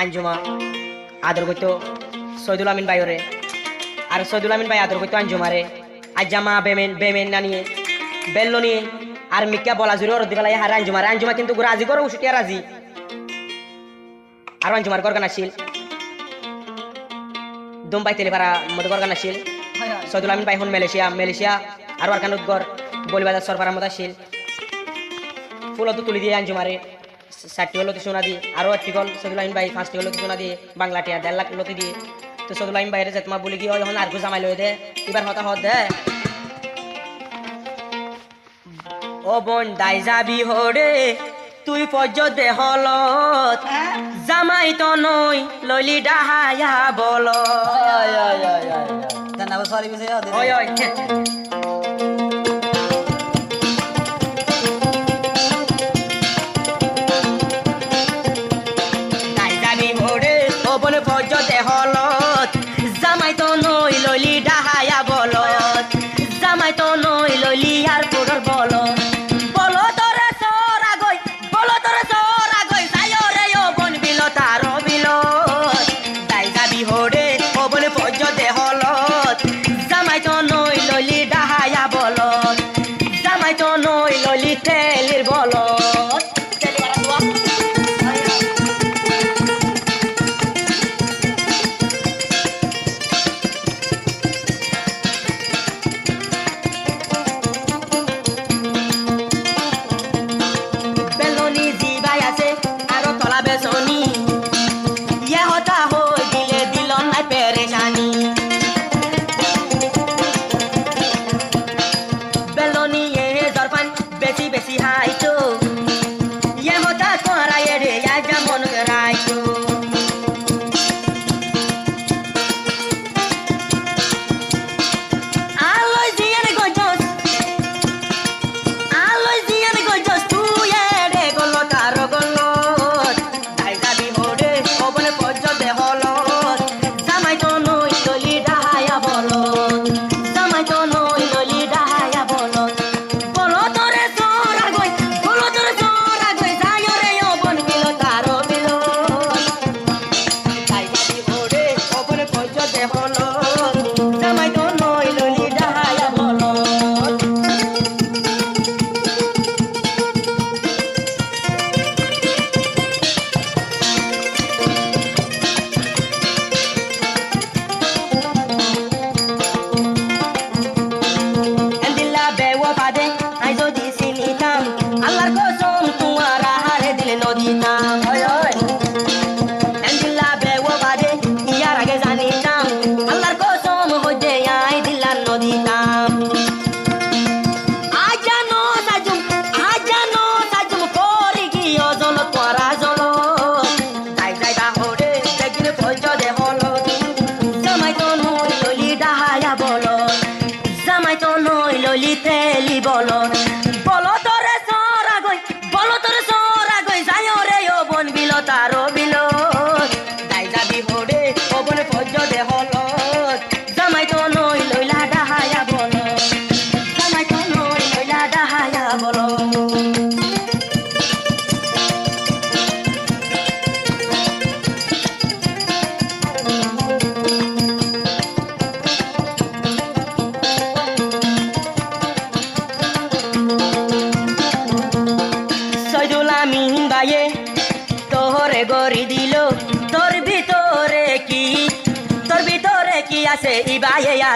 আঞ্জুমা আদর করতো সৈদুল আমিন ভাইরে, আর সৈদুল আমিন ভাই আদর করতো আঞ্জুমারে। আজ জামা বেমেন বেমেন না নিয়ে বেললো নিয়ে আর মিকা বলা জুড়ে ওর দিবেলা হারে আঞ্জুমারে। আঞ্জুমা কিন্তু রাজি করো উঠে রাজি, আর আঞ্জুমার গরগান আসিল দুম্বাই তেলিপাড়া মধ্যে গরগান আসিল। সৈদুল আমিন ভাই হন মালয়েশিয়া আর আরকানুত গড় বলিবাজার সরপাড়ার মধ্যে আসিল। ফুল তো তুলি দিয়ে আঞ্জুমারে 60টি হলো সোনা দিয়ে, আরও 1টি গল সৈদুল আমিন ভাই 5টি হলো সোনা দিয়ে, বাংলা টিয়া 1.5 লাখ লতি দিয়ে। তো সৈদুল আমিন ভাইয়ের তোমার বলি কি এখন আর জামাই লই দে এবার হতা হত দে। ও বোন দাই যাবি হরে তুই পর্য দে হলত, জামাই তো নই লইলি ডাহায়া বল। ওই ওই হলত, জামাই তো নই লইলি ডাহায়া বলত, জামাই তো নই লইলি আর পুরর বলত। বলো তোরে সরা গই, বলো তোরে সরা গই, যাইও রে ও বন বিল তার বিলত। তাই যাবি হরে ও বন পর্য দে হলত, জামাই তো নই লইলি ডাহায়া বলত, জামাই তো নই লইলি তেলির বলত।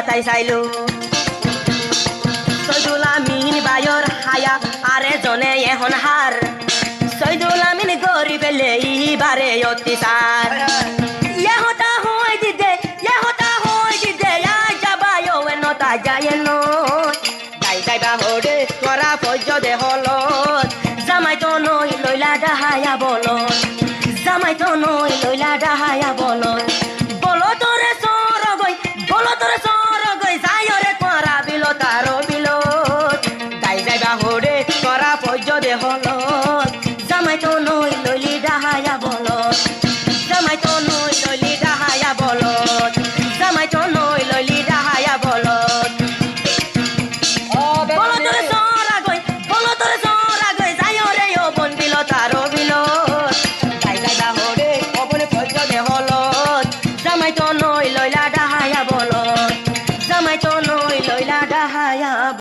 তাই চাইলো সৈদুল আমিন বায়র হায়া আরে জনে এখন হার, সৈদুল আমিন গরিব এইবারে অত্যাচার। ইহতা হই দিদে আই যাবাই নতা যায় তাই যাইবা হরে করা পর্য দে হলত, জামাই তো নই লইলা ডাহায়া বলত, জামাই তো নই লইলা ডাহায়া বলত।